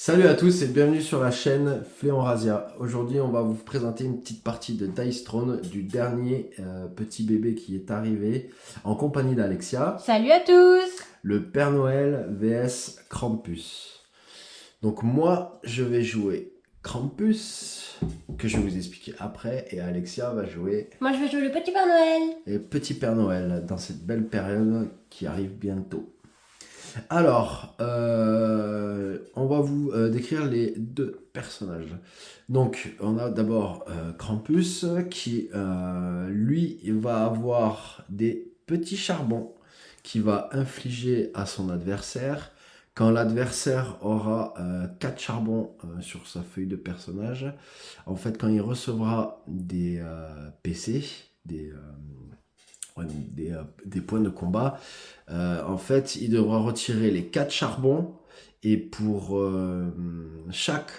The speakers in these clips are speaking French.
Salut à tous et bienvenue sur la chaîne Fléon Razia. Aujourd'hui, on va vous présenter une petite partie de Dice Throne du dernier petit bébé qui est arrivé en compagnie d'Alexia, Salut à tous! le Père Noël vs Krampus. Donc moi, je vais jouer Krampus, que je vais vous expliquer après, et Alexia va jouer Moi je vais jouer le petit Père Noël. le petit Père Noël dans cette belle période qui arrive bientôt. Alors, on va vous décrire les deux personnages. Donc, on a d'abord Krampus qui, lui, va avoir des petits charbons qui va infliger à son adversaire. Quand l'adversaire aura 4 charbons sur sa feuille de personnage, en fait, quand il recevra des PC, des, des points de combat, en fait, il devra retirer les 4 charbons et pour chaque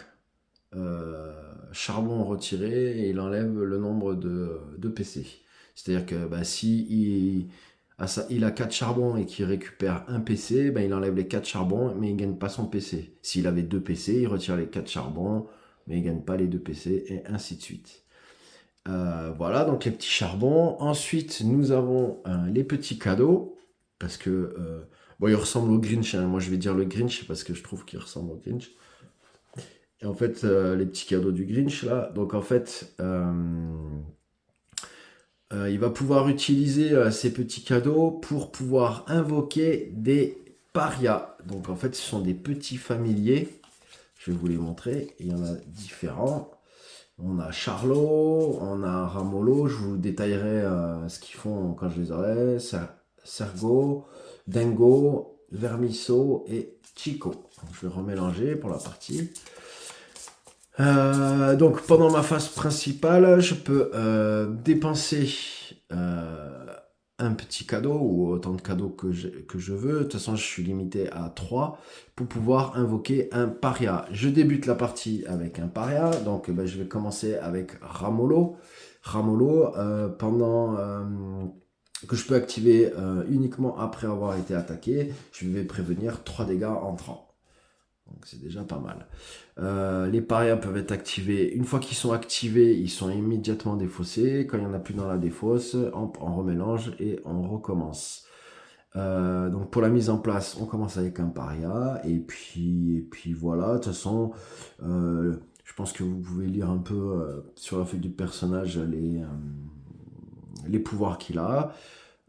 charbon retiré, il enlève le nombre de PC. C'est-à-dire que si il a 4 charbons et qu'il récupère un PC, il enlève les 4 charbons, mais il ne gagne pas son PC. S'il avait 2 PC, il retire les 4 charbons, mais il ne gagne pas les 2 PC, et ainsi de suite. Voilà, donc les petits charbons. Ensuite, nous avons les petits cadeaux. Parce que, il ressemble au Grinch. Hein. Moi, je vais dire le Grinch parce que je trouve qu'il ressemble au Grinch. Et en fait, les petits cadeaux du Grinch, là. Donc, en fait, il va pouvoir utiliser ces petits cadeaux pour pouvoir invoquer des parias. Donc, en fait, ce sont des petits familiers. Je vais vous les montrer. Il y en a différents. On a Charlot, on a Ramolo, je vous détaillerai ce qu'ils font quand je les aurai, Sergo, Dingo, Vermiso et Chico. Donc, je vais remélanger pour la partie. Donc pendant ma phase principale, je peux dépenser un petit cadeau ou autant de cadeaux que je veux. De toute façon, je suis limité à 3 pour pouvoir invoquer un paria. Je débute la partie avec un paria, donc je vais commencer avec Ramolo. Ramolo, que je peux activer uniquement après avoir été attaqué, je vais prévenir 3 dégâts entrants. Donc c'est déjà pas mal. Les parias peuvent être activés. Une fois qu'ils sont activés, ils sont immédiatement défaussés. Quand il n'y en a plus dans la défausse, on remélange et on recommence. Donc pour la mise en place, on commence avec un paria. Et puis voilà, de toute façon, je pense que vous pouvez lire un peu sur la feuille du personnage les pouvoirs qu'il a.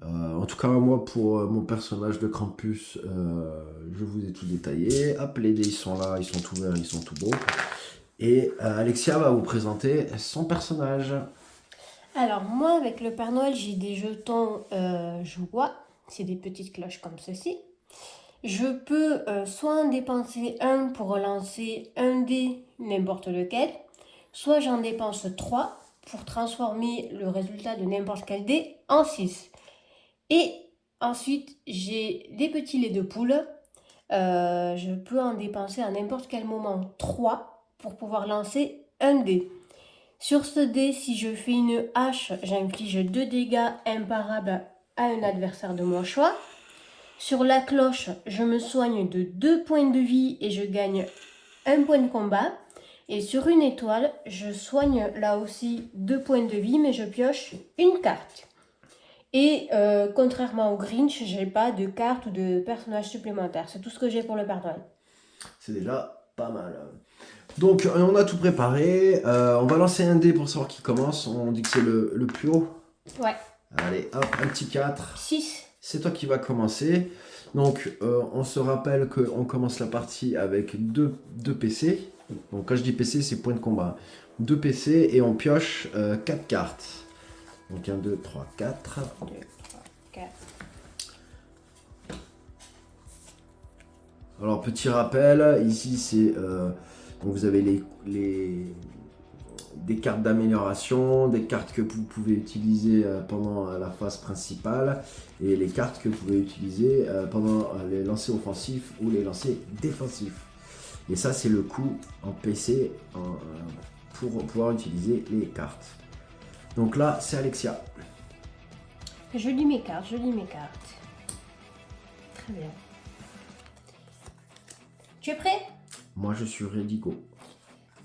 En tout cas, moi, pour mon personnage de Krampus, je vous ai tout détaillé. Hop, les dés, ils sont là, ils sont tout verts, ils sont tout beaux. Et Alexia va vous présenter son personnage. Alors moi avec le Père Noël j'ai des jetons joie, c'est des petites cloches comme ceci. Je peux soit en dépenser un pour relancer un dé n'importe lequel, soit j'en dépense 3 pour transformer le résultat de n'importe quel dé en 6. Et ensuite j'ai des petits laits de poule. Je peux en dépenser à n'importe quel moment 3 pour pouvoir lancer un dé. Sur ce dé, si je fais une hache, j'inflige 2 dégâts imparables à un adversaire de mon choix. Sur la cloche, je me soigne de 2 points de vie et je gagne 1 point de combat. Et sur une étoile, je soigne là aussi 2 points de vie, mais je pioche une carte. Et contrairement au Grinch, j'ai pas de carte ou de personnage supplémentaire. C'est tout ce que j'ai pour le Père Noël. C'est déjà pas mal. Donc, on a tout préparé. On va lancer un dé pour savoir qui commence. On dit que c'est le plus haut. Ouais. Allez, hop, un petit 4. 6. C'est toi qui vas commencer. Donc, on se rappelle qu'on commence la partie avec 2 PC. Donc, quand je dis PC, c'est point de combat. 2 PC et on pioche 4 cartes. Donc, 1, 2, 3, 4. 2, 3, 4. Alors, petit rappel, ici, c'est... donc, vous avez des cartes d'amélioration, des cartes que vous pouvez utiliser pendant la phase principale et les cartes que vous pouvez utiliser pendant les lancers offensifs ou les lancers défensifs. Et ça, c'est le coût en PC pour pouvoir utiliser les cartes. Donc là, c'est Alexia. Je lis mes cartes, je lis mes cartes. Très bien. Tu es prêt? Moi, je suis ready go.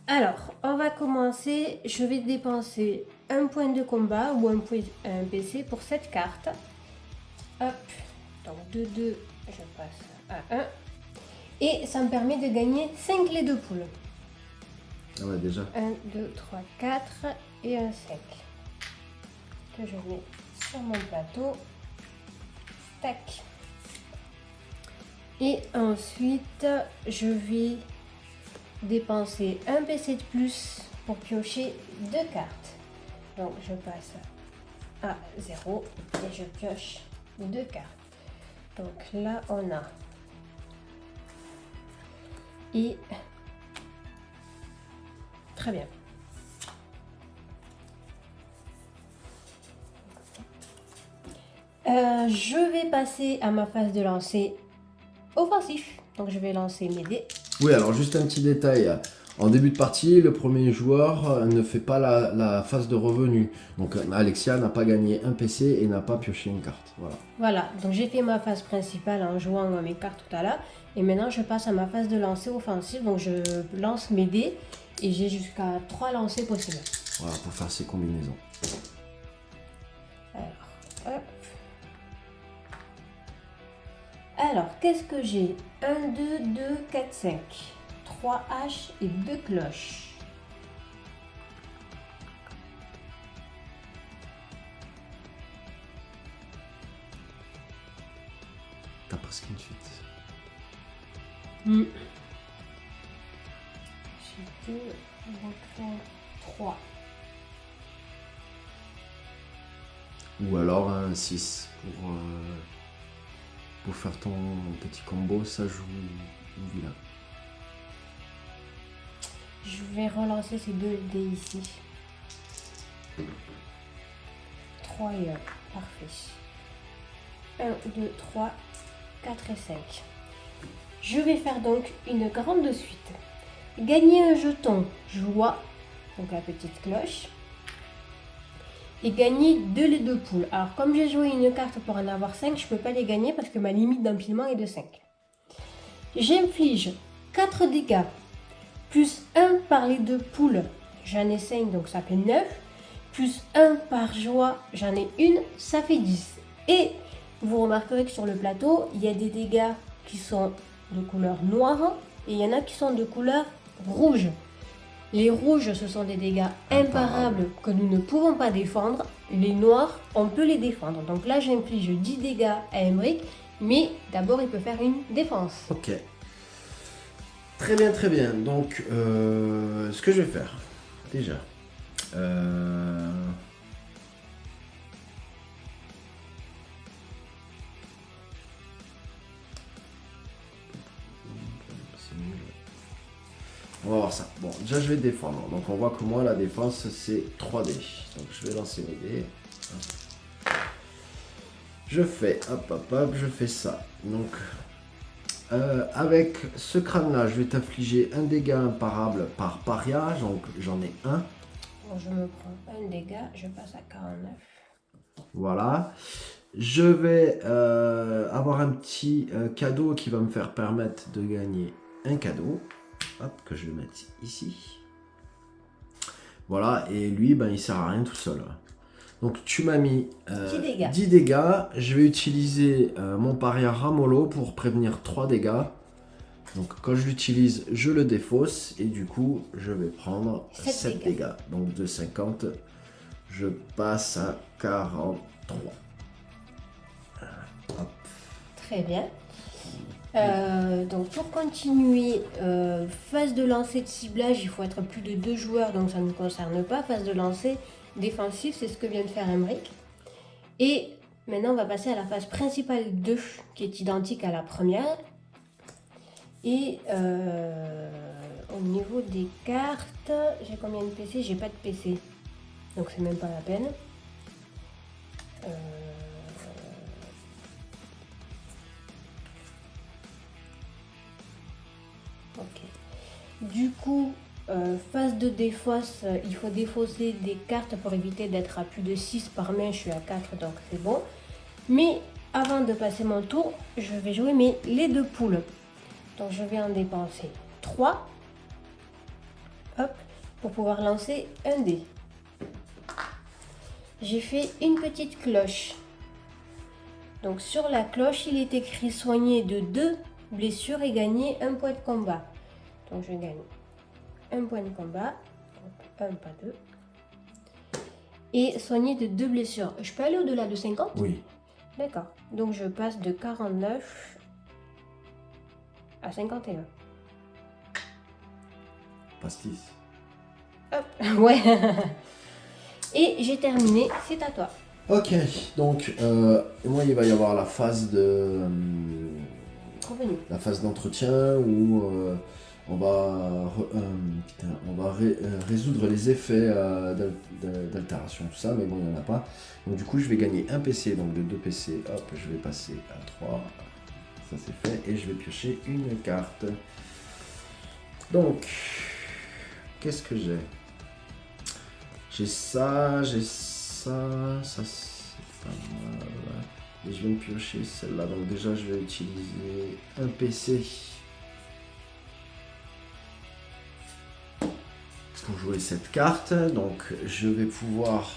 Alors, on va commencer. Je vais dépenser un point de combat ou un PC pour cette carte. Hop, donc de 2, je passe à 1. Et ça me permet de gagner 5 laits de poule. Ah ouais, déjà. 1, 2, 3, 4 et un 5. Que je mets sur mon plateau. Tac. Et ensuite, je vais dépenser un PC de plus pour piocher 2 cartes. Donc je passe à 0 et je pioche 2 cartes. Donc là on a et très bien. Je vais passer à ma phase de lancer offensif. Donc je vais lancer mes dés. Oui, alors juste un petit détail. En début de partie, le premier joueur ne fait pas la phase de revenu. Donc Alexia n'a pas gagné un PC et n'a pas pioché une carte. Voilà. Voilà, donc j'ai fait ma phase principale en jouant mes cartes tout à l'heure. Et maintenant je passe à ma phase de lancer offensif. Donc je lance mes dés et j'ai jusqu'à 3 lancers possibles. Voilà, pour faire ces combinaisons. Alors, hop. Alors, qu'est-ce que j'ai? 1, 2, 2, 4, 5. 3 haches et 2 cloches. T'as presque une suite. J'ai 2, 3. Ou alors un 6 pour faire ton petit combo, ça joue vilain. Je vais relancer ces 2 dés ici. 3 et 1. Parfait. 1, 2, 3, 4 et 5. Je vais faire donc une grande suite. Gagner un jeton joie, donc la petite cloche. Et gagner 2 laits de poule. Alors comme j'ai joué une carte pour en avoir 5, je ne peux pas les gagner parce que ma limite d'empilement est de 5. J'inflige 4 dégâts, plus 1 par lait de poule, j'en ai 5 donc ça fait 9, plus 1 par joie, j'en ai 1, ça fait 10. Et vous remarquerez que sur le plateau, il y a des dégâts qui sont de couleur noire et il y en a qui sont de couleur rouge. Les rouges, ce sont des dégâts imparables que nous ne pouvons pas défendre. Les noirs, on peut les défendre. Donc là, j'inflige 10 dégâts à Emmerich, mais d'abord, il peut faire une défense. Ok. Très bien, très bien. Donc, ce que je vais faire, déjà, c'est nul. On va voir ça. Bon, déjà, je vais défendre. Donc, on voit que moi, la défense, c'est 3D. Donc, je vais lancer mes dés. Je fais, hop, je fais ça. Donc, avec ce crâne-là, je vais t'infliger un dégât imparable par paria. Donc, j'en ai un. Bon, je me prends un dégât, je passe à 49. Voilà. Je vais avoir un petit cadeau qui va me faire permettre de gagner un cadeau. Hop, que je vais mettre ici. Voilà, et lui, ben, il sert à rien tout seul. Donc tu m'as mis 10 dégâts. Je vais utiliser mon paria Ramolo pour prévenir 3 dégâts. Donc quand je l'utilise, je le défausse. Et du coup, je vais prendre 7 dégâts. Donc de 50, je passe à 43. Hop. Très bien. Donc pour continuer, phase de lancer de ciblage, il faut être plus de 2 joueurs, donc ça ne nous concerne pas. Phase de lancer défensif, c'est ce que vient de faire Emmerich. Et maintenant on va passer à la phase principale 2, qui est identique à la première. Et au niveau des cartes, j'ai combien de PC? J'ai pas de PC, donc c'est même pas la peine. Ok. Du coup, phase de défausse, il faut défausser des cartes pour éviter d'être à plus de 6 par main. Je suis à 4, donc c'est bon. Mais avant de passer mon tour, je vais jouer mes laits de poule. Donc je vais en dépenser 3. Hop, pour pouvoir lancer un dé. J'ai fait une petite cloche. Donc sur la cloche, il est écrit soigner de 2 blessures et gagner 1 point de combat. Donc je gagne 1 point de combat. Donc 1, pas 2. Et soigner de 2 blessures. Je peux aller au-delà de 50? Oui. D'accord. Donc je passe de 49 à 51. Pastis. Hop, ouais. Et j'ai terminé, c'est à toi. Ok, donc moi il va y avoir la phase de Revenu. la phase d'entretien où on va résoudre les effets d'altération, tout ça, mais bon il n'y en a pas. Donc du coup je vais gagner un PC, donc de 2 PC, hop, je vais passer à 3. Ça c'est fait, et je vais piocher une carte. Donc, qu'est-ce que j'ai? J'ai ça, ça c'est pas mal. Et je viens de piocher celle-là, donc déjà je vais utiliser un PC pour jouer cette carte. Donc je vais pouvoir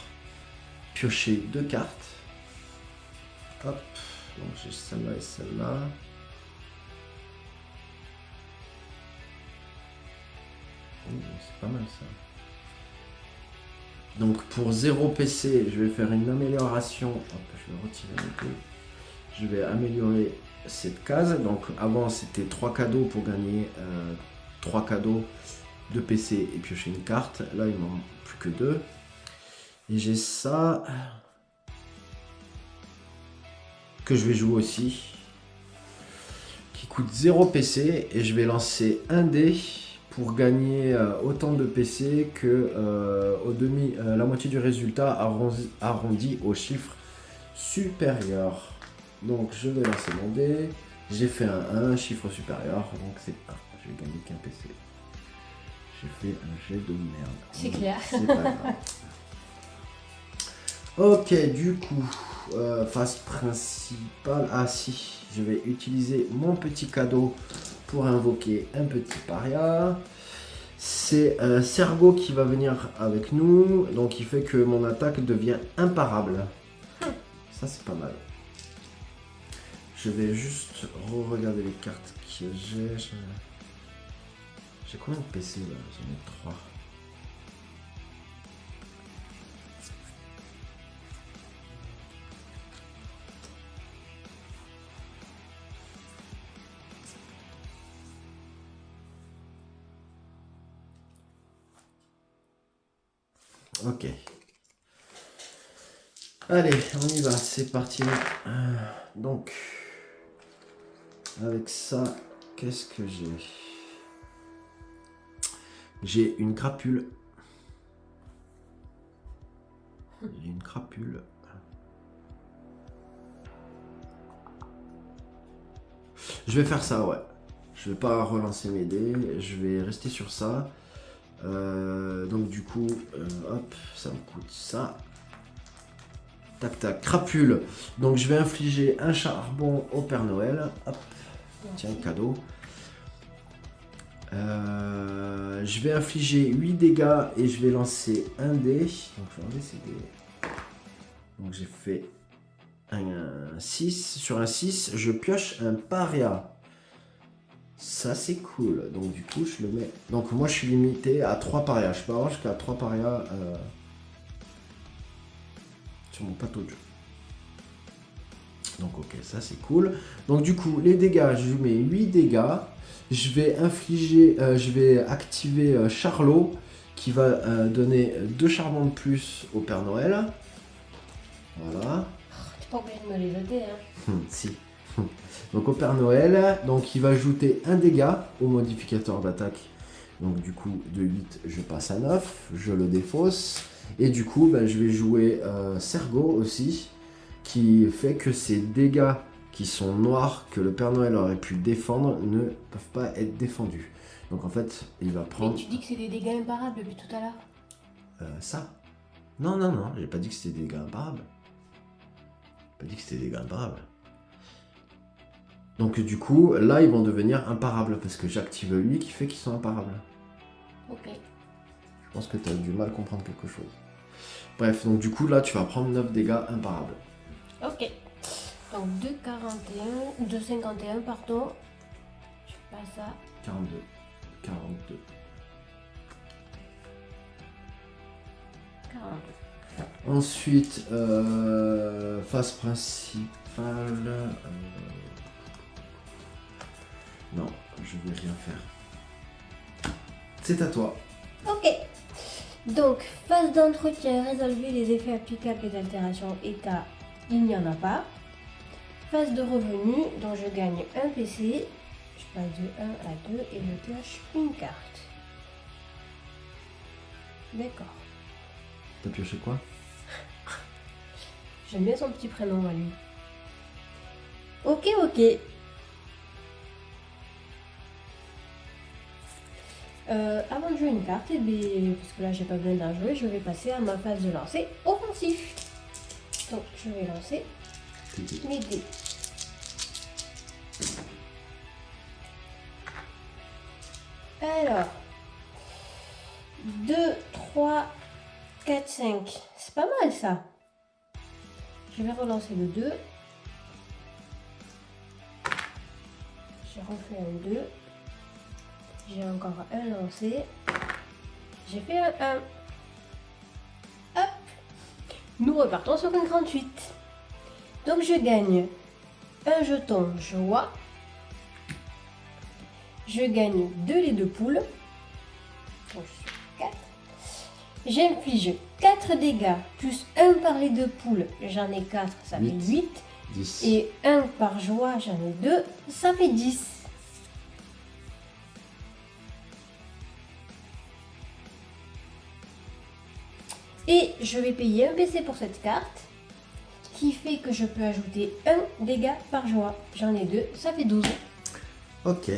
piocher 2 cartes. Hop, donc j'ai celle-là et celle-là. Oh, c'est pas mal ça. Donc pour 0 PC, je vais faire une amélioration. Hop, je vais retirer un peu. Je vais améliorer cette case. Donc avant c'était 3 cadeaux pour gagner 3 cadeaux, 2 PC et piocher une carte. Là il m'en manque plus que 2. Et j'ai ça que je vais jouer aussi, qui coûte 0 PC, et je vais lancer un dé pour gagner autant de PC que la moitié du résultat arrondi au chiffre supérieur. Donc je vais lancer mon dé. J'ai fait un chiffre supérieur, donc c'est 1. Je vais gagner qu'un PC. J'ai fait un jet de merde. C'est clair. C'est pas grave. Ok, du coup, phase principale. Ah si, je vais utiliser mon petit cadeau pour invoquer un petit paria. C'est Sergo qui va venir avec nous, donc il fait que mon attaque devient imparable. Ça c'est pas mal. Je vais juste regarder les cartes que j'ai. J'ai combien de PC là? J'en ai 3. Ok. Allez, on y va, c'est parti. Donc, avec ça, qu'est-ce que j'ai? J'ai une crapule. J'ai une crapule. Je vais faire ça, ouais. Je vais pas relancer mes dés, je vais rester sur ça. Donc du coup, hop, ça me coûte ça. Tac tac, crapule. Donc je vais infliger un charbon au Père Noël. Hop, tiens, cadeau. Je vais infliger 8 dégâts et je vais lancer un dé. Donc je vais enlever ces dés. Donc j'ai fait un 6. Sur un 6, je pioche un paria. Ça c'est cool. Donc du coup je le mets. Donc moi je suis limité à 3 parias. Je peux avoir jusqu'à 3 parias sur mon plateau de jeu. Donc ok, ça c'est cool. Donc du coup les dégâts, je mets 8 dégâts. Je vais infliger, je vais activer Charlot qui va donner 2 charbons de plus au Père Noël. Voilà. T'es pas obligé de me les jeter, hein. Si. Donc au Père Noël, donc il va ajouter un dégât au modificateur d'attaque. Donc du coup de 8 je passe à 9, je le défausse. Et du coup ben, je vais jouer Sergo aussi, qui fait que ces dégâts qui sont noirs que le Père Noël aurait pu défendre ne peuvent pas être défendus. Donc en fait il va prendre... Mais tu dis que c'est des dégâts imparables depuis tout à l'heure. Ça. Non, non, non, j'ai pas dit que c'était des dégâts imparables. J'ai pas dit que c'était des dégâts imparables. Donc du coup, là, ils vont devenir imparables, parce que j'active lui qui fait qu'ils sont imparables. Ok. Je pense que tu as du mal à comprendre quelque chose. Bref, donc du coup, là, tu vas prendre 9 dégâts imparables. Ok. Donc 2,41, 2,51 pardon. Je passe à 42. 42. 42. Ensuite, phase principale. Non, je vais rien faire. C'est à toi. Ok. Donc, phase d'entretien, résolver les effets applicables et d'altération état, il n'y en a pas. Phase de revenu, dont je gagne un PC. Je passe de 1 à 2 et je cache une carte. D'accord. T'as pioché quoi? J'aime bien son petit prénom à lui. Ok, ok. Avant de jouer une carte, eh bien, parce que là j'ai pas besoin d'en jouer, je vais passer à ma phase de lancer offensif. Donc je vais lancer mes dés. Alors, 2, 3, 4, 5. C'est pas mal ça. Je vais relancer le 2. J'ai refait un 2. J'ai encore un lancé. J'ai fait un 1. Hop. Nous repartons sur un 38. Donc je gagne un jeton joie. Je gagne 2 laits de poule. Donc je suis 4. J'inflige 4 dégâts plus 1 par lait de poule. J'en ai 4, ça fait 8. 10. Et 1 par joie, j'en ai 2, ça fait 10. Et je vais payer un PC pour cette carte, qui fait que je peux ajouter 1 dégât par joie. J'en ai 2, ça fait 12. Ok.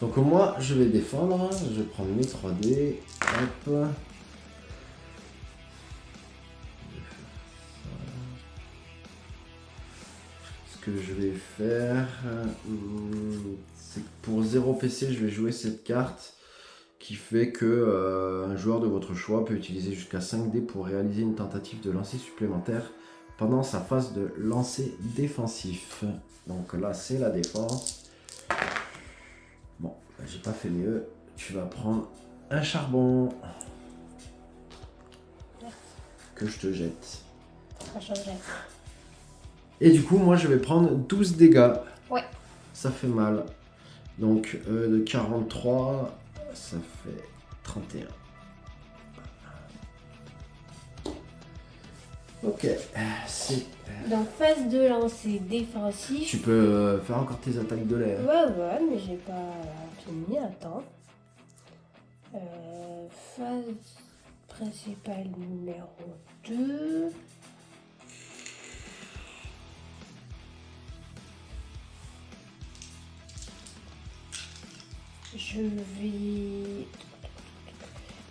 Donc moi, je vais défendre. Je vais prendre mes 3D. Hop. Ce que je vais faire, c'est que pour 0 PC, je vais jouer cette carte qui fait que un joueur de votre choix peut utiliser jusqu'à 5 dés pour réaliser une tentative de lancer supplémentaire pendant sa phase de lancer défensif. Donc là, c'est la défense. Bon, j'ai pas fait mieux. Tu vas prendre un charbon que je te jette. Ça changerait. Et du coup, moi, je vais prendre 12 dégâts. Ouais. Ça fait mal. Donc, de 43, ça fait 31. Ok, c'est... Donc phase de lancer défensif. Tu peux faire encore tes attaques de l'air. Ouais, mais j'ai pas fini. Attends. Phase principale numéro 2.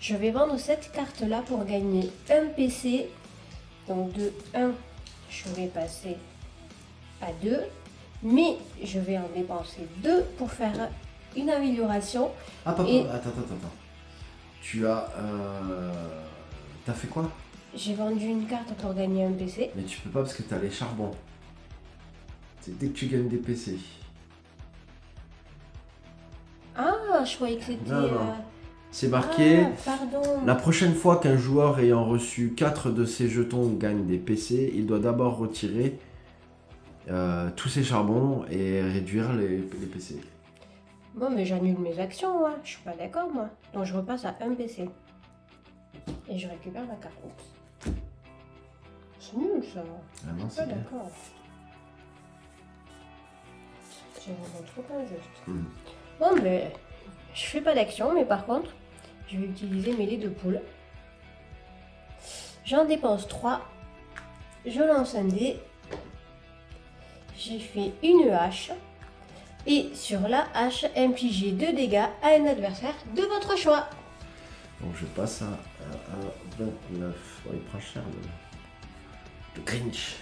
Je vais vendre cette carte là pour gagner un PC. Donc de 1, je vais passer à 2. Mais je vais en dépenser 2 pour faire une amélioration. Ah, papa, Et- attends. Tu as... T'as fait quoi? J'ai vendu une carte pour gagner un PC. Mais tu peux pas parce que t'as les charbons. C'est dès que tu gagnes des PC. Ah, je croyais que c'était... Non. C'est marqué... Ah, pardon. La prochaine fois qu'un joueur ayant reçu 4 de ses jetons gagne des PC, il doit d'abord retirer tous ses charbons et réduire les PC. Bon, mais j'annule mes actions, moi. Je suis pas d'accord, moi. Donc je repasse à un PC. Et je récupère ma carte. Oups. C'est nul, ça. Ah non, Je suis pas c'est bien. d'accord. C'est vraiment trop injuste. Hmm. Bon, mais je fais pas d'action, mais par contre, je vais utiliser mes laits de poule. J'en dépense 3. Je lance un dé. J'ai fait une hache. Et sur la hache, infliger 2 dégâts à un adversaire de votre choix. Donc je passe à 29. Oh, il prend cher le Grinch.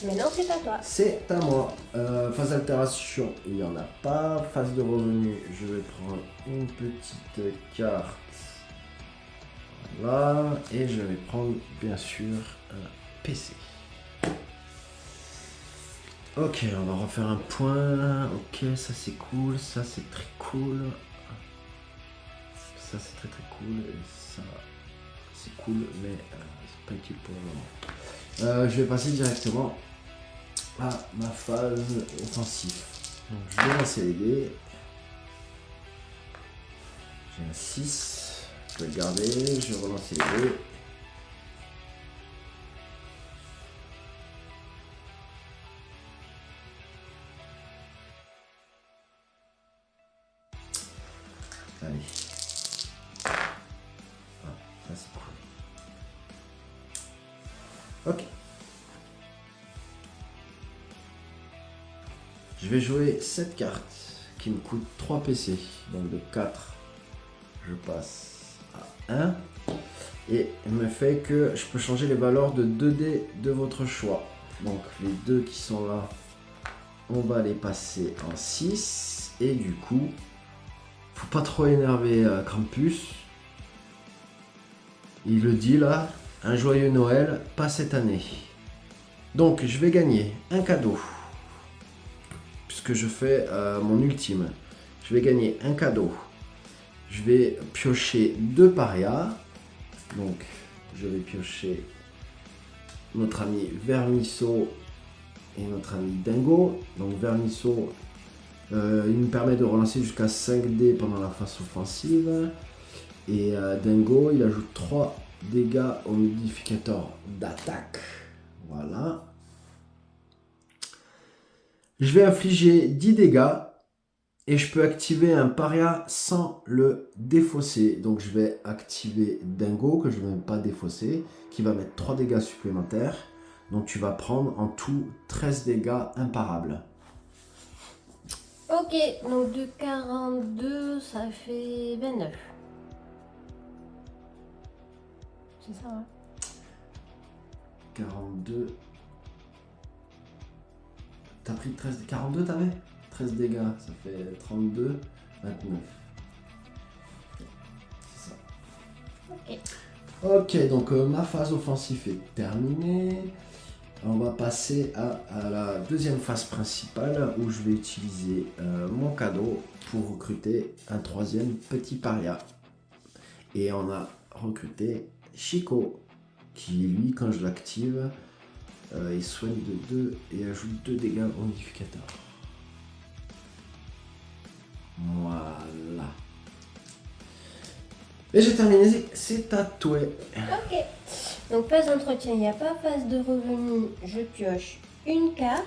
Maintenant, c'est à toi. C'est à moi. Phase d'altération, il n'y en a pas. Phase de revenu, je vais prendre une petite carte. Voilà. Et je vais prendre, bien sûr, un PC. Ok, on va refaire un point. Ok, ça c'est cool. Ça c'est très cool. Ça c'est très très cool. Et ça c'est cool, mais c'est pas utile pour le moment. Je vais passer directement à ma phase offensive. Donc, je vais lancer les dés. J'ai un 6. Je vais le garder. Je vais relancer les dés. Allez. Ah, ça c'est cool. Ok. Je vais jouer cette carte qui me coûte 3 PC. Donc de 4, je passe à 1. Et il me fait que je peux changer les valeurs de 2 dés de votre choix. Donc les deux qui sont là, on va les passer en 6. Et du coup, faut pas trop énerver Krampus. Il le dit là, un joyeux Noël, pas cette année. Donc je vais gagner un cadeau. Puisque je fais mon ultime. Je vais gagner un cadeau. Je vais piocher 2 parias. Donc je vais piocher notre ami Vermisseau et notre ami Dingo. Donc Vermisseau, il me permet de relancer jusqu'à 5 dés pendant la phase offensive. Et Dingo, il ajoute 3 dégâts au modificateur d'attaque. Voilà. Je vais infliger 10 dégâts et je peux activer un paria sans le défausser. Donc je vais activer Dingo, que je ne vais même pas défausser, qui va mettre 3 dégâts supplémentaires. Donc tu vas prendre en tout 13 dégâts imparables. Ok, donc de 42, ça fait 29. C'est ça, hein? 42. T'as pris 13. 42 t'avais 13 dégâts, ça fait 32, 29. C'est ça. Ok. Ok, donc ma phase offensive est terminée. On va passer à la deuxième phase principale où je vais utiliser mon cadeau pour recruter un troisième petit paria. Et on a recruté Chico, qui lui, quand je l'active, il soigne de 2 et ajoute 2 dégâts au modificateur. Voilà. Et j'ai terminé, c'est tatoué. Ok. Donc phase d'entretien, il n'y a pas. Phase de revenu, je pioche une carte.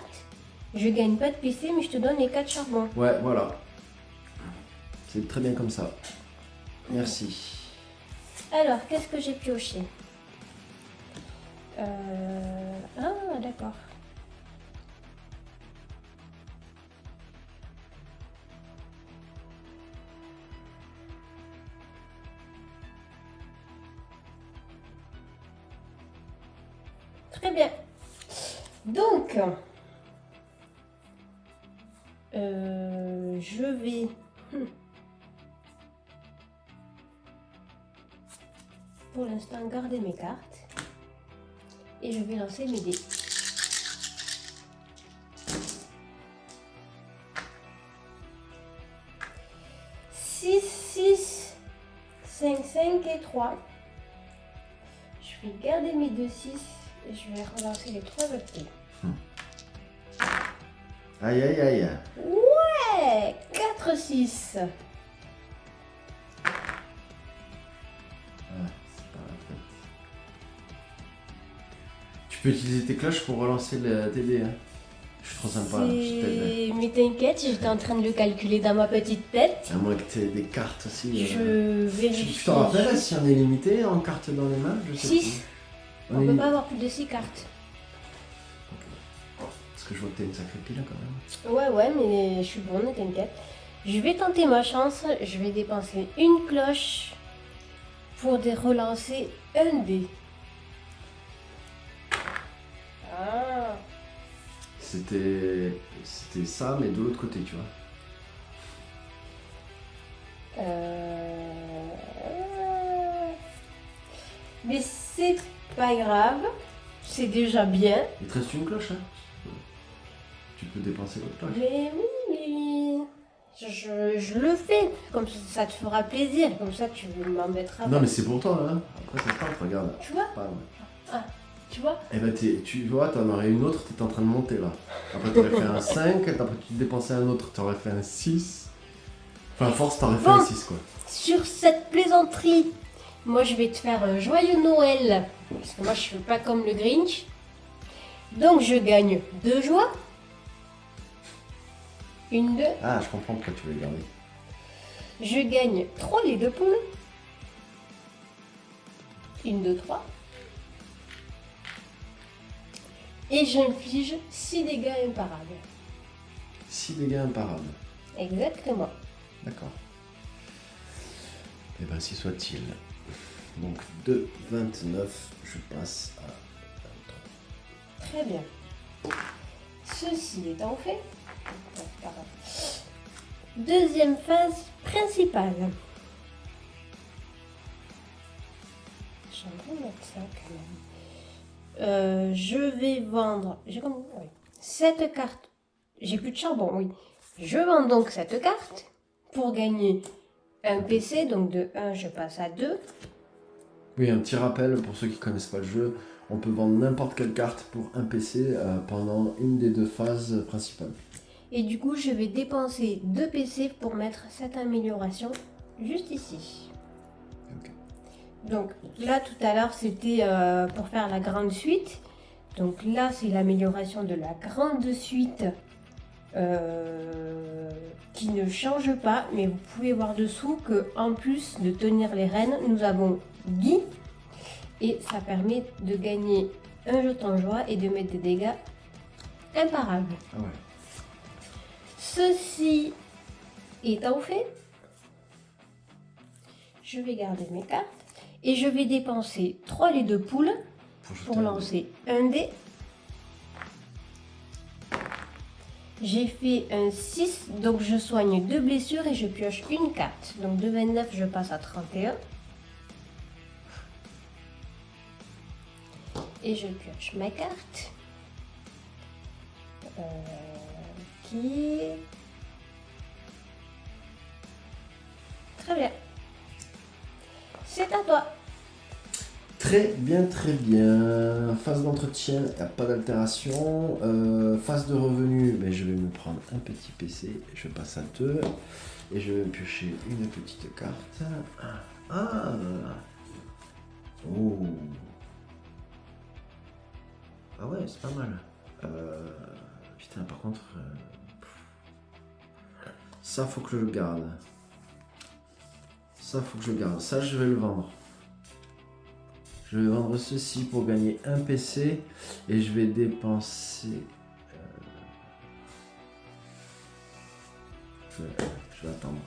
Je gagne pas de PC, mais je te donne les 4 charbons. Ouais, voilà. C'est très bien comme ça. Merci. Alors, qu'est-ce que j'ai pioché? Ah, d'accord. Très bien. Donc, je vais... pour l'instant garder mes cartes. Et je vais lancer mes dés. 6, 6, 5, 5 et 3. Je vais garder mes 2 6 et je vais relancer les 3 autres dés. Aïe aïe aïe. Ouais, 4, 6. Tu peux utiliser tes cloches pour relancer le TD. Hein. Je suis trop sympa, je t'aide. Mais t'inquiète, j'étais en train de le calculer dans ma petite tête. À moins que tu aies des cartes aussi. Je vérifie. Tu t'en rappelles si on est limité en cartes dans les mains? Je sais 6. plus. On ne peut pas avoir plus de 6 cartes. Parce que je vois que t'as une sacrée pile quand même. Ouais, mais je suis bonne, t'inquiète. Je vais tenter ma chance. Je vais dépenser une cloche pour relancer un dé. Ah. C'était ça, mais de l'autre côté, tu vois. Mais c'est pas grave, c'est déjà bien. Il te reste une cloche, hein. Tu peux dépenser l'autre cloche. Mais oui, mais je le fais, comme ça te fera plaisir, comme ça tu m'embêteras Non, pas. mais c'est pour toi, hein. Après, ça se tente, regarde. Tu vois? Pas mal. Tu vois? Eh ben, tu vois, t'en aurais une autre, t'étais en train de monter là. Après, t'aurais fait un 5, après, tu dépensais un autre, t'aurais fait un 6. Enfin, à force, t'aurais fait Bon. un 6, quoi. Sur cette plaisanterie, moi je vais te faire un joyeux Noël, parce que moi je suis pas comme le Grinch. Donc je gagne 2 joies. 1, 2. Ah, je comprends pourquoi tu veux les garder. Je gagne 3 laits de poule. 1, 2, 3. Et j'inflige 6 dégâts imparables. 6 dégâts imparables. Exactement. D'accord. Eh ben, si soit-il. Donc, de 29, je passe à 23. Très bien. Ceci étant fait, deuxième phase principale. Je suis en train de mettre ça quand même. Je vais vendre. J'ai comme oui, cette carte. J'ai plus de charbon, oui. Je vends donc cette carte pour gagner un PC. Donc de 1, je passe à 2. Oui, un petit rappel pour ceux qui connaissent pas le jeu. On peut vendre n'importe quelle carte pour un PC pendant une des 2 phases principales. Et du coup, je vais dépenser 2 PC pour mettre cette amélioration juste ici. Ok. Donc là, tout à l'heure, c'était pour faire la grande suite. Donc là, c'est l'amélioration de la grande suite qui ne change pas. Mais vous pouvez voir dessous que en plus de tenir les rênes, nous avons Guy. Et ça permet de gagner un jeton joie et de mettre des dégâts imparables. Ah ouais. Ceci étant fait, je vais garder mes cartes et je vais dépenser 3 laits de poule pour lancer un dé. J'ai fait un 6, donc je soigne 2 blessures et je pioche une carte. Donc de 29, je passe à 31. Et je pioche ma carte. Qui... Très bien. C'est à toi. Très bien, très bien. Phase d'entretien, il n'y a pas d'altération. Phase de revenu, ben, je vais me prendre un petit PC. Je passe à 2. Et je vais piocher une petite carte. Ah. Oh. Ah ouais, c'est pas mal. Putain, par contre... ça, faut que je le garde. Ça, faut que je le garde. Ça, je vais le vendre. Je vais vendre ceci pour gagner un PC. Et je vais dépenser... Je vais attendre.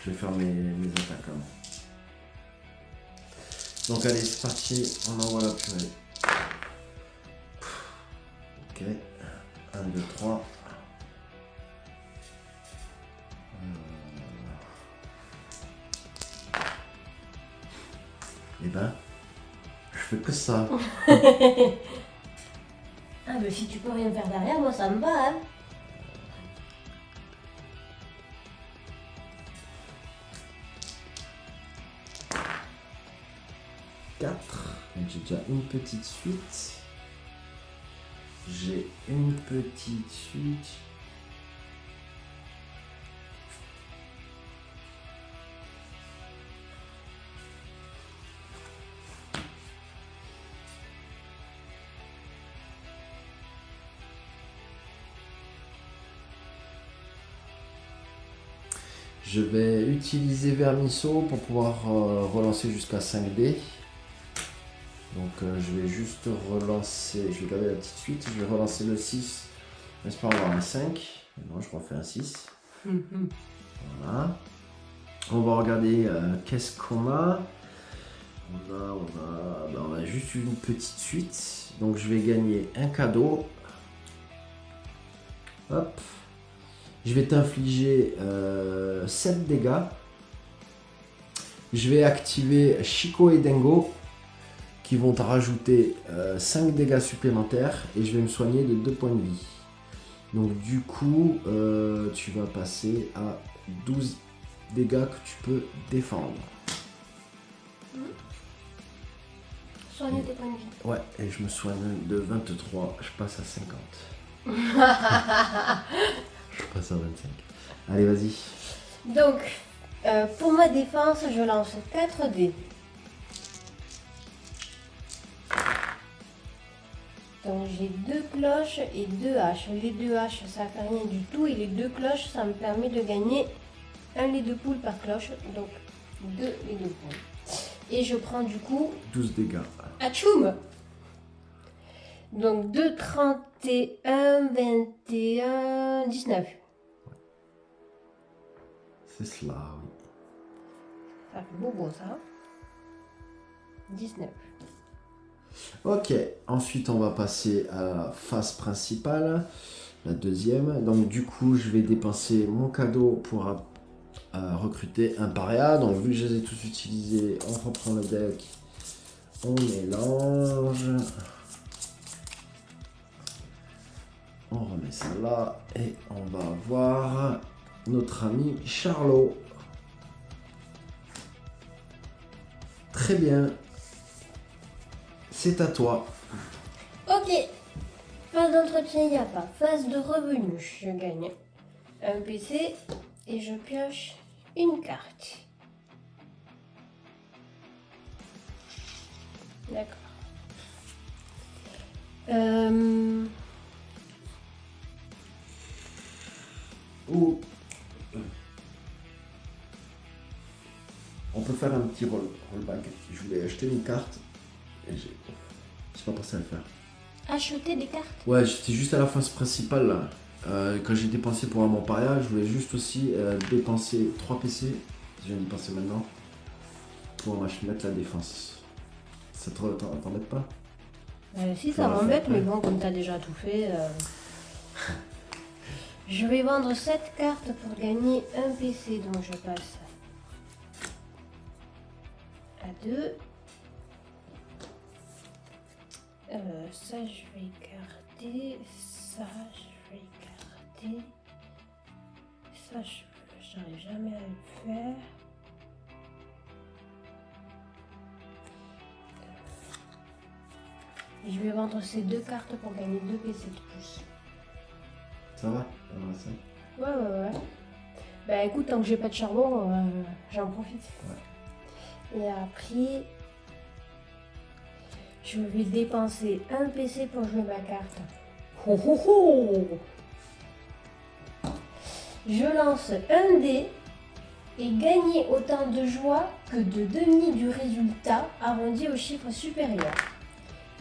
Je vais faire mes attaques avant. Donc allez, c'est parti. On envoie la purée. Ok, 1, 2, 3. Eh ben, je fais que ça. Ah bah si tu peux rien faire derrière, moi ça me va. Hein. Donc j'ai déjà une petite suite. J'ai une petite suite. Je vais utiliser Vermisseau pour pouvoir relancer jusqu'à 5 dés. Donc je vais juste relancer, je vais garder la petite suite, je vais relancer le 6, j'espère avoir un 5, non je refais un 6. Voilà. On va regarder qu'est-ce qu'on a. On a juste une petite suite, donc je vais gagner un cadeau. Hop. Je vais t'infliger 7 dégâts. Je vais activer Chico et Dengo qui vont te rajouter 5 dégâts supplémentaires et je vais me soigner de 2 points de vie. Donc du coup, tu vas passer à 12 dégâts que tu peux défendre. Soigner tes points de vie. Ouais, et je me soigne de 23, je passe à 50. Je passe à 25. Allez, vas-y. Donc, pour ma défense, je lance 4 dés. Donc j'ai 2 cloches et 2 haches. Les 2 haches, ça fait rien du tout. Et les 2 cloches, ça me permet de gagner un lait de poule par cloche. Donc 2 laits de poule. Et je prends du coup 12 dégâts. Atchoum. Donc 2, 31, 21, 19. C'est cela, oui. Ça fait beau ça. 19. Ok, ensuite on va passer à la phase principale, la deuxième. Donc du coup, je vais dépenser mon cadeau pour recruter un paria. Donc vu que je les ai tous utilisés, on reprend le deck, on mélange. On remet ça là et on va voir notre ami Charlot. Très bien. C'est à toi. Ok. Phase d'entretien, il n'y a pas. Phase de revenu, je gagne un PC et je pioche une carte. D'accord. Ou on peut faire un petit rollback. Je voulais acheter une carte et j'ai pas pensé à le faire. Acheter des cartes. Ouais, j'étais juste à la phase principale là. Quand j'ai dépensé pour mon paria, je voulais juste aussi dépenser 3 PC. Je viens d'y penser maintenant. Pour mettre la défense. Ça t'embête pas? Si, ça m'embête, mais bon, comme tu as déjà tout fait. Je vais vendre 7 cartes pour gagner un PC, donc je passe à 2. Ça, je vais garder. Ça, je vais garder. Ça, j'arrive jamais à le faire. Et je vais vendre ces 2 cartes pour gagner 2 PC de plus. Ça va? Ça. Ouais. Bah écoute, tant que j'ai pas de charbon, j'en profite. Ouais. Et après, je vais dépenser un PC pour jouer ma carte. Ho ho ho! Je lance un dé et gagner autant de joie que de demi du résultat arrondi au chiffre supérieur.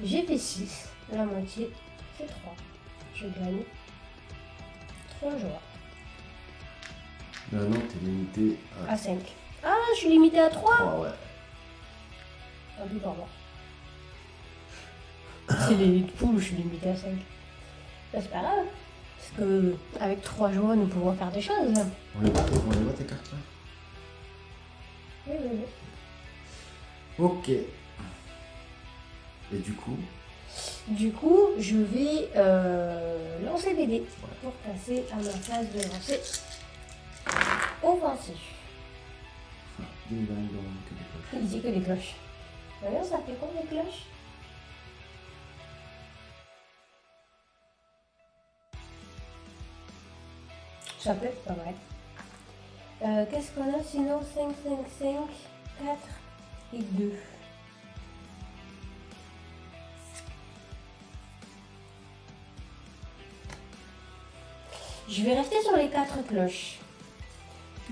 J'ai fait 6, la moitié c'est 3. Je gagne 3 joies. Non, t'es limité À 5. Ah, je suis limité à 3. 3, ouais. Tant pis pour moi. C'est les poules où je suis limité à 5. Ben, c'est pas grave. Parce que avec 3 joies, nous pouvons faire des choses. On les voit tes cartes là? Oui. Ok. Et du coup, je vais lancer des dés pour passer à ma phase de lancer offensif. ding dong dong, que des cloches. Il dit que les cloches. D'ailleurs, ça fait combien de cloches? Ça peut être pas mal. Qu'est-ce qu'on a sinon? 5, 5, 5, 4 et 2. Je vais rester sur les 4 cloches.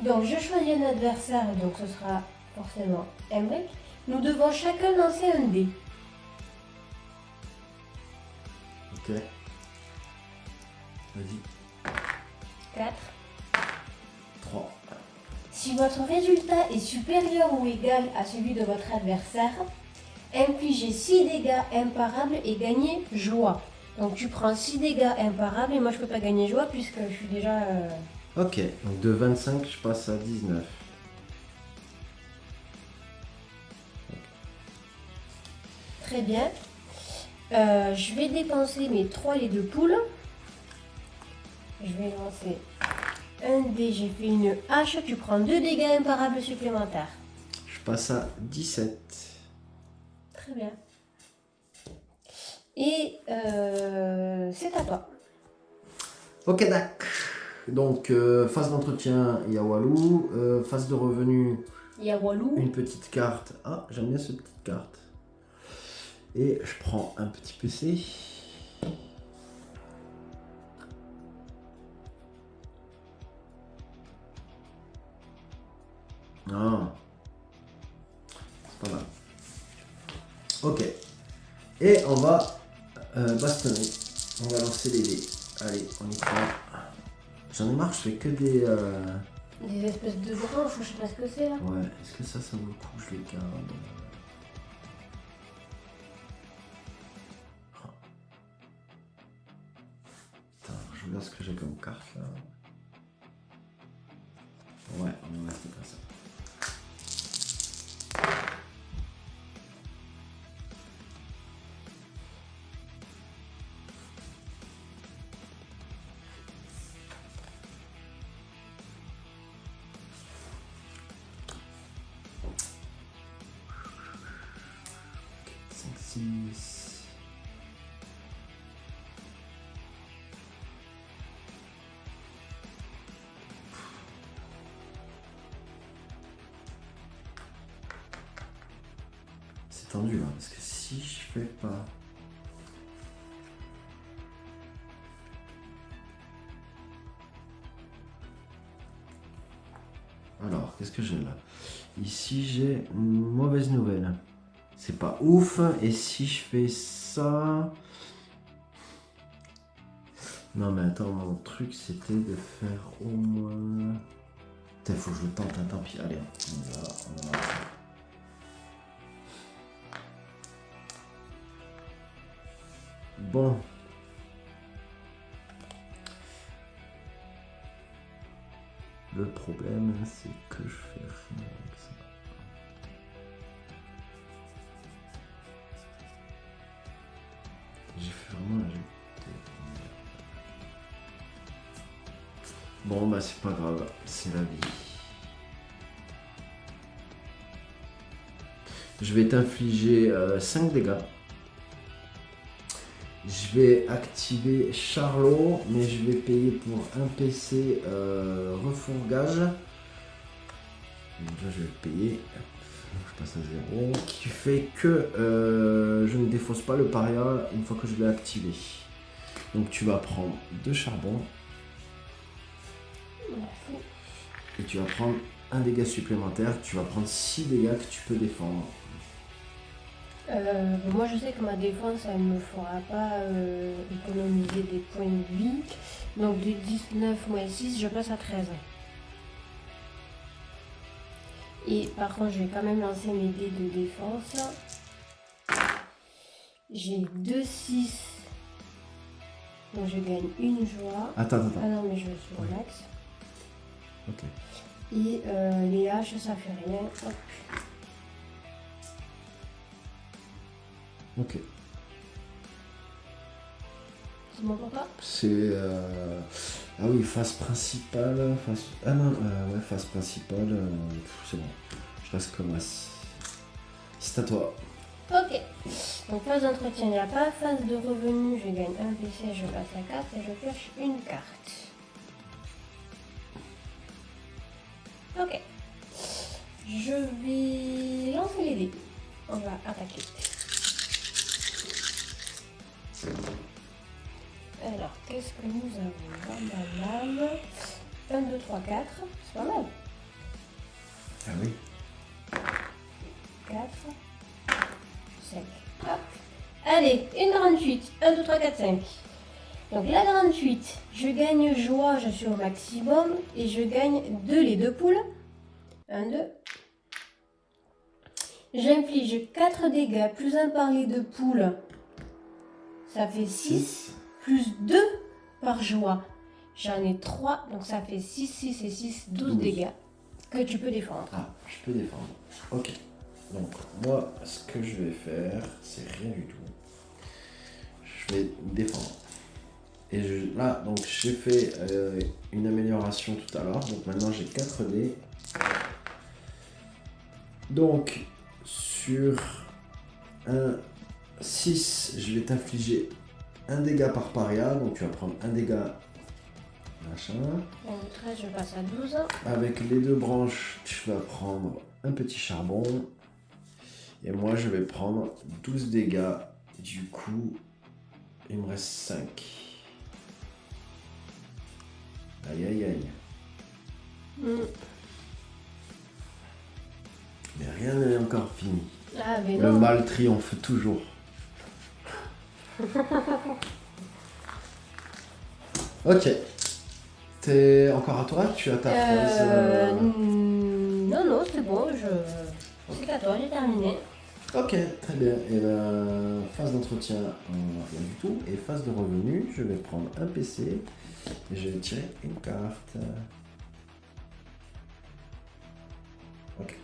Donc je choisis un adversaire, donc ce sera forcément Emmerich. Nous devons chacun lancer un dé. Ok. Vas-y. 4. 3. Si votre résultat est supérieur ou égal à celui de votre adversaire, infligez 6 dégâts imparables et gagnez joie. Donc tu prends 6 dégâts imparables et moi je peux pas gagner joie puisque je suis déjà... Ok, donc de 25, je passe à 19. Très bien. Je vais dépenser mes 3 laits de poule. Je vais lancer un dé, j'ai fait une hache, tu prends 2 dégâts imparables supplémentaires. Je passe à 17. Très bien. Et c'est à toi. Ok, d'accord. Donc, phase d'entretien, il y a Walou. Phase de revenu, Il y a Walou. une petite carte. Ah, j'aime bien cette petite carte. Et je prends un petit PC. Ah, c'est pas mal. Ok. Et on va bastonner. On va lancer les dés. Allez, on y croit. J'en ai marre, je fais que des... Des espèces de branches, je sais pas ce que c'est là. Ouais, est-ce que ça vaut le coup? Je les garde. Attends, je regarde ce que j'ai comme carte là. Ouais, on va rester comme ça. C'est tendu là, parce que si je fais pas... Alors, qu'est-ce que j'ai là? Ici, j'ai une mauvaise nouvelle. C'est pas ouf, et si je fais ça... Non mais attends, mon truc c'était de faire au moins... Putain, faut que je le tente, hein, tant pis, allez, on y va, on va. Bon. Le problème, c'est que je fais rien avec ça. J'ai fait vraiment un jet. Bon, bah c'est pas grave, c'est la vie. Je vais t'infliger 5 dégâts. Je vais activer Charlot, mais je vais payer pour un PC refourgage. Déjà, je vais le payer. Je passe à 0. Qui fait que je ne défausse pas le paria une fois que je l'ai activé. Donc tu vas prendre 2 charbons. Et tu vas prendre un dégât supplémentaire. Tu vas prendre 6 dégâts que tu peux défendre. Moi je sais que ma défense elle me fera pas économiser des points de vie. Donc de 19 moins 6 je passe à 13. Et par contre je vais quand même lancer mes dés de défense. J'ai 2 6. Donc je gagne une joie. Attends. Ah non mais je suis au max. Ok. Et les haches ça fait rien. Hop. Ok. Tu m'entends pas? C'est... Ah oui, face principale, face... Ah non, ouais, face principale, c'est bon. Je reste comme as. C'est à toi. Ok. Donc phase d'entretien, il n'y a pas. Phase de revenu, je gagne un PC, je passe à 4 et je pioche une carte. Ok. Je vais lancer les dés. On va attaquer. Alors, qu'est-ce que nous avons? Bam. 1, 2, 3, 4. C'est pas mal. Ah oui. 4, 5. Hop. Allez, une grande fuite. 1, 2, 3, 4, 5. Donc la grande fuite, je gagne joie, je suis au maximum. Et je gagne 2 les 2 poules. 1, 2. J'inflige 4 dégâts plus un par les 2 poules. ça fait 6 6. plus 2 par joie. J'en ai 3, donc ça fait 6, 6 et 6, 12 dégâts que tu peux défendre. Ah, je peux défendre. Ok. Donc, moi, ce que je vais faire, c'est rien du tout. Je vais défendre. Et là, donc, j'ai fait une amélioration tout à l'heure. Donc, maintenant, j'ai 4 dés. Donc, sur un 6, je vais t'infliger un dégât par paria. Donc, tu vas prendre un dégât machin. Donc 13, je passe à 12. Avec les 2 branches, tu vas prendre un petit charbon. Et moi, je vais prendre 12 dégâts. Du coup, il me reste 5. Aïe, aïe, aïe. Mais rien n'est encore fini. Ah, mais Le non. mal triomphe toujours. Ok. T'es encore à toi? Tu as ta phrase. Non, non, c'est bon, c'est à toi, j'ai terminé. Ok, très bien. Et ben, phase d'entretien, rien du tout. Et phase de revenu, je vais prendre un PC et je vais tirer une carte. Ok.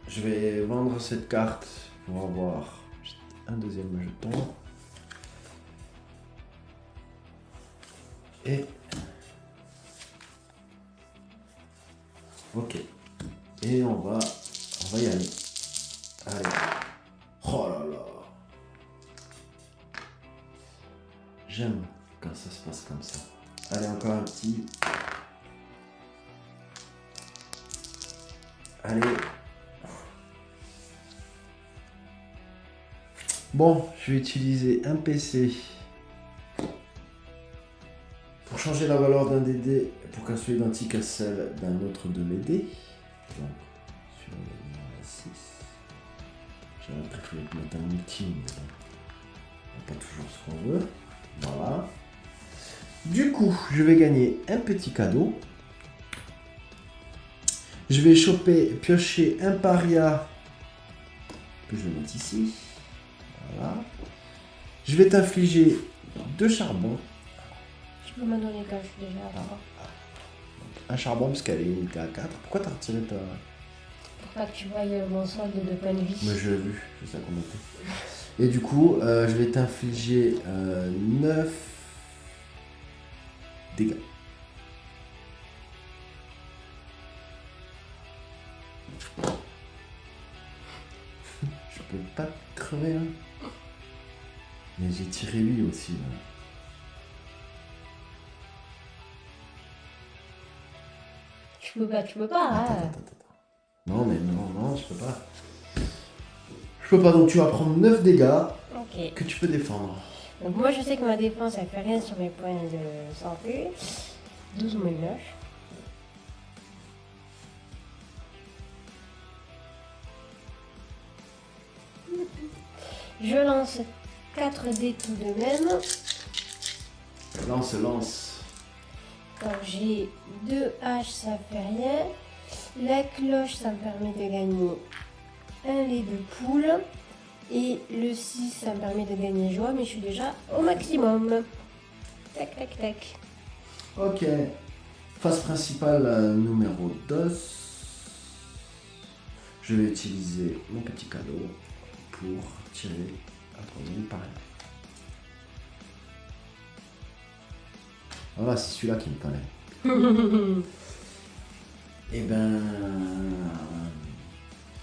Je vais vendre cette carte pour avoir un deuxième jeton. Et... Ok. Et on va y aller. Allez. Oh là là. J'aime quand ça se passe comme ça. Allez, encore un petit. Allez. Bon, je vais utiliser un PC pour changer la valeur d'un des dés pour qu'elle soit identique à celle d'un autre de mes dés. Donc, sur le numéro 6. J'aurais préféré mettre un multi, mais bon, on n'a pas toujours ce qu'on veut. Voilà. Du coup, je vais gagner un petit cadeau. Je vais piocher un paria que je vais mettre ici. Voilà. Je vais t'infliger 2 charbons. Tu peux me donner quand je suis déjà à 3. Un charbon parce qu'elle est limitée à 4. Pourquoi t'as retiré ta... Pour pas que tu voyes mon solde de points de vie. Mais je l'ai vu, je sais comment t'es. Et du coup, je vais t'infliger 9 dégâts. Je peux pas te crever là. Mais j'ai tiré lui aussi là. Tu peux pas, hein. Attends. Non, mais non, je peux pas. Je peux pas, donc tu vas prendre 9 dégâts Ok. que tu peux défendre. Donc moi je sais que ma défense elle fait rien sur mes points de santé. 12 moins 9. Je lance 4 dés tout de même. Lance. Quand j'ai 2 haches, ça fait rien. La cloche, ça me permet de gagner un lait de poule. Et le 6, ça me permet de gagner joie, mais je suis déjà au maximum. Tac. Ok. Phase principale numéro 2. Je vais utiliser mon petit cadeau pour tirer un troisième pareil. Voilà, c'est celui-là qui me fallait. Eh ben,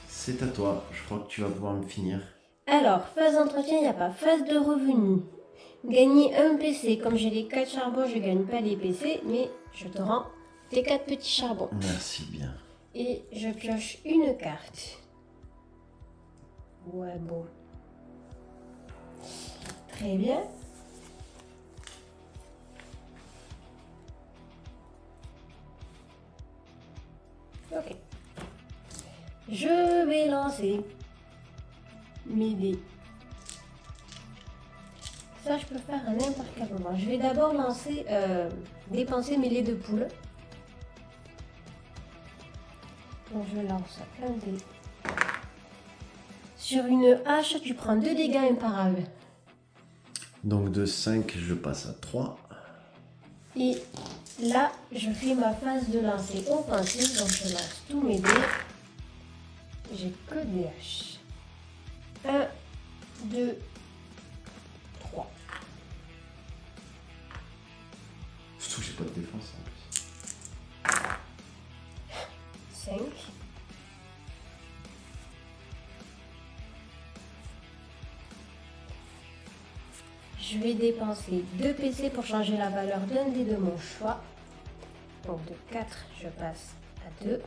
c'est à toi. Je crois que tu vas pouvoir me finir. Alors, phase d'entretien, il n'y a pas. Phase de revenu. Gagner un PC. Comme j'ai les 4 charbons, je ne gagne pas les PC, mais je te rends tes 4 petits charbons. Merci bien. Et je pioche une carte. Ouais, bon. Très bien. Ok. Je vais lancer mes dés. Ça, je peux faire à n'importe quel moment. Je vais d'abord dépenser mes laits de poule. Donc, je lance un dé. Sur une hache, tu prends 2 dégâts imparables. Donc de 5, je passe à 3. Et là, je fais ma phase de lancer offensive, donc je lance tous mes dés. J'ai que des haches. 1, 2, 3. Surtout que j'ai pas de défense en plus. 5. Je vais dépenser 2 PC pour changer la valeur d'un dé de mon choix. Donc de 4, je passe à 2.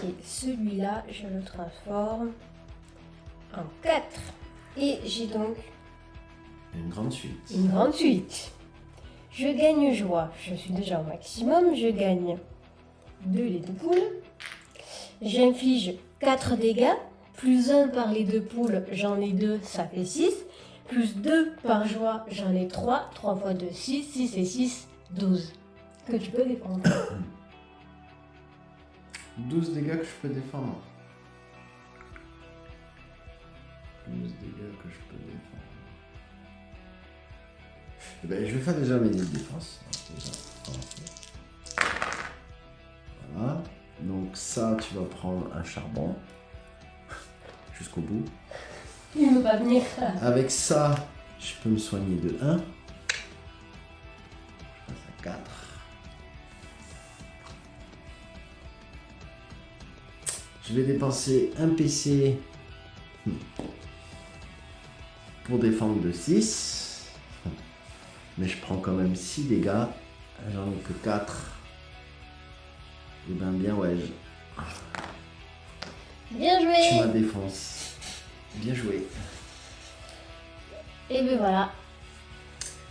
Et celui-là, je le transforme en 4. Et j'ai donc Une grande suite. une grande suite. Je gagne joie. Je suis déjà au maximum. Je gagne 2 laits de poule. J'inflige 4 dégâts. Plus 1 par les 2 poules, j'en ai 2, ça fait 6. Plus 2 par joie, j'en ai 3. 3 fois 2, 6. 6 et 6, 12. Que tu peux défendre. 12 dégâts que je peux défendre. 12 dégâts que je peux défendre. Eh ben, je vais faire déjà mes dés de défense. Voilà. Donc ça, tu vas prendre un charbon. Jusqu'au bout. Il ne veut pas venir. Avec ça, je peux me soigner de 1. Je passe à 4. Je vais dépenser un PC pour défendre de 6. Mais je prends quand même 6 dégâts. J'en ai que 4. Et ben bien ouais. Bien Tu joué. m'as défonce. Bien joué. Et ben voilà.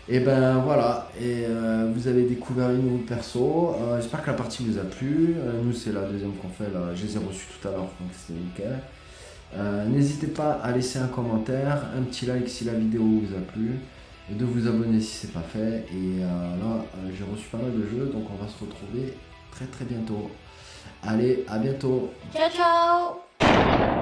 Et ben voilà, et vous avez découvert une nouveau perso. J'espère que la partie vous a plu. Nous c'est la deuxième qu'on fait là. Je les ai reçus tout à l'heure, donc c'est nickel. N'hésitez pas à laisser un commentaire, un petit like si la vidéo vous a plu, et de vous abonner si c'est pas fait. Et là j'ai reçu pas mal de jeux, donc on va se retrouver très très bientôt. Allez, à bientôt. Ciao ciao.